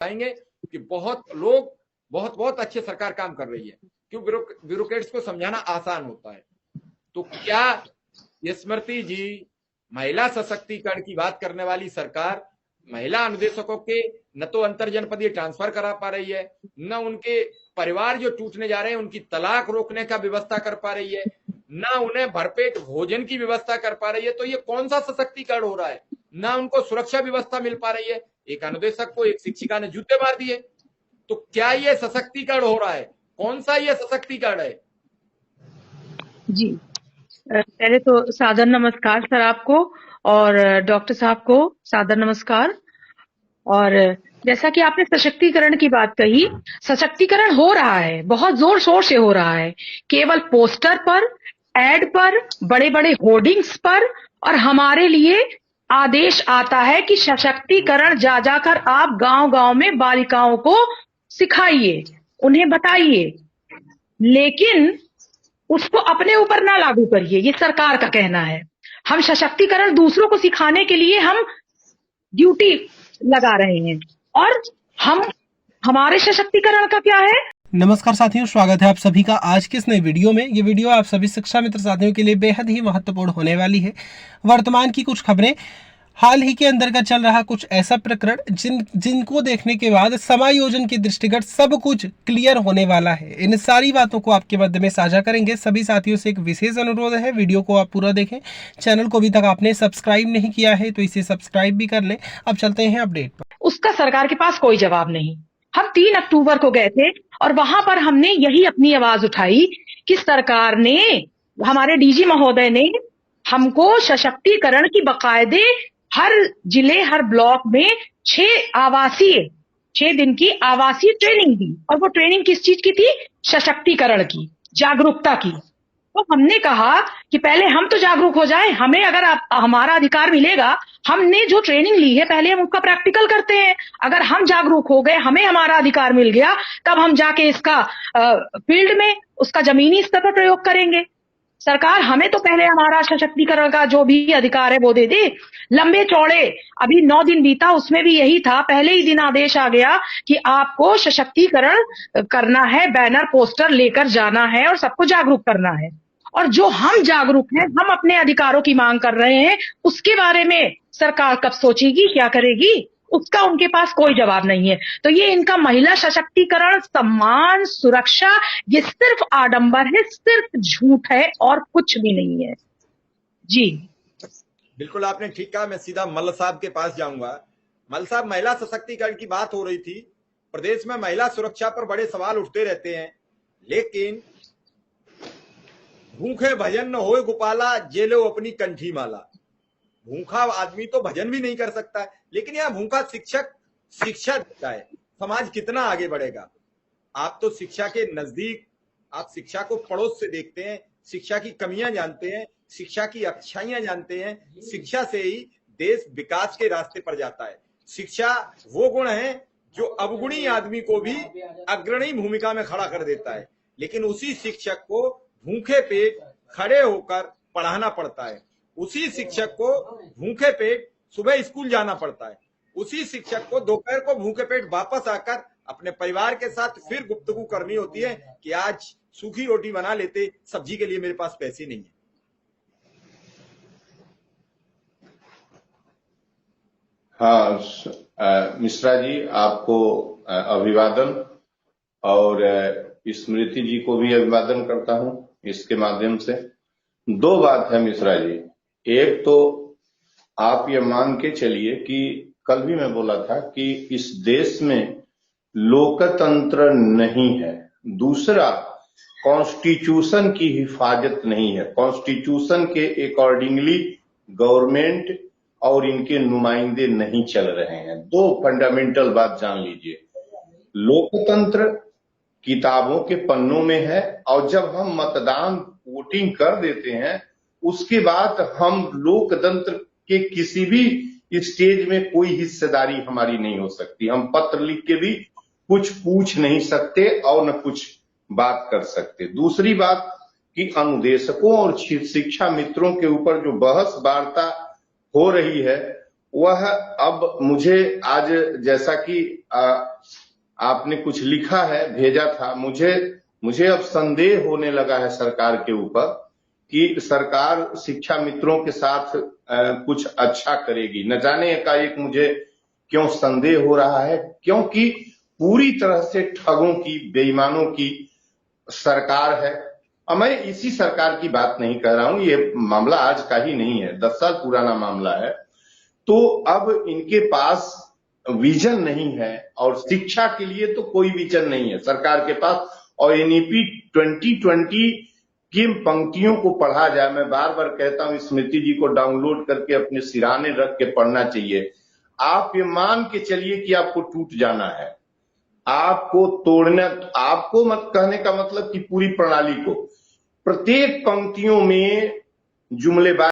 बताएंगे कि बहुत लोग बहुत बहुत अच्छे सरकार काम कर रही है, क्यों ब्यूरोक्रेट्स को समझाना आसान होता है। तो क्या स्मृति जी महिला सशक्तिकरण की बात करने वाली सरकार महिला अनुदेशकों के न तो अंतर जनपदीय ट्रांसफर करा पा रही है, न उनके परिवार जो टूटने जा रहे हैं उनकी तलाक रोकने का व्यवस्था कर पा रही है, न उन्हें भरपेट भोजन की व्यवस्था कर पा रही है, तो ये कौन सा सशक्तिकरण हो रहा है? न उनको सुरक्षा व्यवस्था मिल पा रही है। एक अनुदेशक को एक शिक्षिका ने जूते मार दिए, तो क्या ये सशक्तिकरण हो रहा है? कौन सा ये सशक्तिकरण है? जी, पहले तो सादर नमस्कार सर आपको और डॉक्टर साहब को सादर नमस्कार। और जैसा कि आपने सशक्तिकरण की बात कही, सशक्तिकरण हो रहा है, बहुत जोर शोर से हो रहा है, केवल पोस्टर पर, एड पर, बड़े बड़े होर्डिंग्स पर, और हमारे लिए आदेश आता है कि सशक्तिकरण जा जाकर आप गांव गांव में बालिकाओं को सिखाइए, उन्हें बताइए, लेकिन उसको अपने ऊपर ना लागू करिए, ये सरकार का कहना है। हम सशक्तिकरण दूसरों को सिखाने के लिए हम ड्यूटी लगा रहे हैं, और हमारे सशक्तिकरण का क्या है? नमस्कार साथियों, स्वागत है आप सभी का आज के इस नए वीडियो में। ये वीडियो आप सभी शिक्षा मित्र साथियों के लिए बेहद ही महत्वपूर्ण होने वाली है। वर्तमान की कुछ खबरें, हाल ही के अंदर का चल रहा कुछ ऐसा प्रकरण जिनको देखने के बाद समायोजन के दृष्टिगत सब कुछ क्लियर होने वाला है। इन सारी बातों को आपके मध्य में साझा करेंगे। सभी साथियों से एक विशेष अनुरोध है, वीडियो को आप पूरा देखें। चैनल को अभी तक आपने सब्सक्राइब नहीं किया है तो इसे सब्सक्राइब भी कर लें। अब चलते हैं अपडेट पर। उसका सरकार के पास कोई जवाब नहीं। हम 3 अक्टूबर को गए थे और वहां पर हमने यही अपनी आवाज उठाई कि सरकार ने, हमारे डीजी महोदय ने हमको सशक्तिकरण की बाकायदे हर जिले, हर ब्लॉक में 6 दिन की आवासीय ट्रेनिंग दी। और वो ट्रेनिंग किस चीज की थी? सशक्तिकरण की, जागरूकता की। तो हमने कहा कि पहले हम तो जागरूक हो जाएं, हमें अगर हमारा अधिकार मिलेगा, हमने जो ट्रेनिंग ली है पहले हम उसका प्रैक्टिकल करते हैं। अगर हम जागरूक हो गए, हमें हमारा अधिकार मिल गया, तब हम जाके इसका फील्ड में, उसका जमीनी स्तर पर प्रयोग करेंगे। सरकार हमें तो पहले हमारा सशक्तिकरण का जो भी अधिकार है वो दे दे। लंबे चौड़े अभी 9 दिन बीता, उसमें भी यही था। पहले ही दिन आदेश आ गया कि आपको सशक्तिकरण करना है, बैनर पोस्टर लेकर जाना है और सबको जागरूक करना है। और जो हम जागरूक हैं, हम अपने अधिकारों की मांग कर रहे हैं, उसके बारे में सरकार कब सोचेगी, क्या करेगी, उसका उनके पास कोई जवाब नहीं है। तो ये इनका महिला सशक्तिकरण, सम्मान, सुरक्षा, ये सिर्फ आडंबर है, सिर्फ झूठ है और कुछ भी नहीं है। जी बिल्कुल आपने ठीक कहा। मैं सीधा मल्ल साहब के पास जाऊंगा। मल्ल साहब, महिला सशक्तिकरण की बात हो रही थी। प्रदेश में महिला सुरक्षा पर बड़े सवाल उठते रहते हैं, लेकिन भूखे भजन न होए गोपाला, जेलो अपनी कंठी माला। भूखा आदमी तो भजन भी नहीं कर सकता है, लेकिन यह भूखा शिक्षक शिक्षा देता है। समाज कितना आगे बढ़ेगा? आप तो शिक्षा के नजदीक, आप शिक्षा को पड़ोस से देखते हैं, शिक्षा की कमियां जानते हैं, शिक्षा की अच्छाइयां जानते हैं। शिक्षा से ही देश विकास के रास्ते पर जाता है। शिक्षा वो गुण है जो अवगुणी आदमी को भी अग्रणी भूमिका में खड़ा कर देता है। लेकिन उसी शिक्षक को भूखे पेट खड़े होकर पढ़ाना पड़ता है। उसी शिक्षक को भूखे पेट सुबह स्कूल जाना पड़ता है। उसी शिक्षक को दोपहर को भूखे पेट वापस आकर अपने परिवार के साथ फिर गुफ्तगू करनी होती है कि आज सूखी रोटी बना लेते, सब्जी के लिए मेरे पास पैसे नहीं है। हाँ मिश्रा जी, आपको अभिवादन, और स्मृति जी को भी अभिवादन करता हूं इसके माध्यम से। 2 बात है मिश्रा जी। एक तो आप ये मान के चलिए कि कल भी मैं बोला था कि इस देश में लोकतंत्र नहीं है। दूसरा, कॉन्स्टिट्यूशन की हिफाजत नहीं है। कॉन्स्टिट्यूशन के अकॉर्डिंगली गवर्नमेंट और इनके नुमाइंदे नहीं चल रहे हैं। 2 फंडामेंटल बात जान लीजिए। लोकतंत्र किताबों के पन्नों में है, और जब हम मतदान वोटिंग कर देते हैं उसके बाद हम लोकतंत्र के किसी भी स्टेज में कोई हिस्सेदारी हमारी नहीं हो सकती। हम पत्र लिख के भी कुछ पूछ नहीं सकते और न कुछ बात कर सकते। दूसरी बात कि अनुदेशकों और शिक्षा मित्रों के ऊपर जो बहस वार्ता हो रही है वह अब मुझे आज जैसा कि आपने कुछ लिखा है, भेजा था, मुझे अब संदेह होने लगा है सरकार के ऊपर कि सरकार शिक्षा मित्रों के साथ कुछ अच्छा करेगी। न जाने एकाएक मुझे क्यों संदेह हो रहा है, क्योंकि पूरी तरह से ठगों की, बेईमानों की सरकार है। और मैं इसी सरकार की बात नहीं कर रहा हूं, ये मामला आज का ही नहीं है, 10 साल पुराना मामला है। तो अब इनके पास विजन नहीं है और शिक्षा के लिए तो कोई विजन नहीं है सरकार के पास। और एनईपी 2020 की पंक्तियों को पढ़ा जाए, मैं बार बार कहता हूं स्मृति जी को डाउनलोड करके अपने सिरहाने रख के पढ़ना चाहिए। आप ये मान के चलिए कि आपको टूट जाना है, आपको तोड़ना, आपको मत कहने का मतलब कि पूरी प्रणाली को, प्रत्येक पंक्तियों में जुमलेबाजी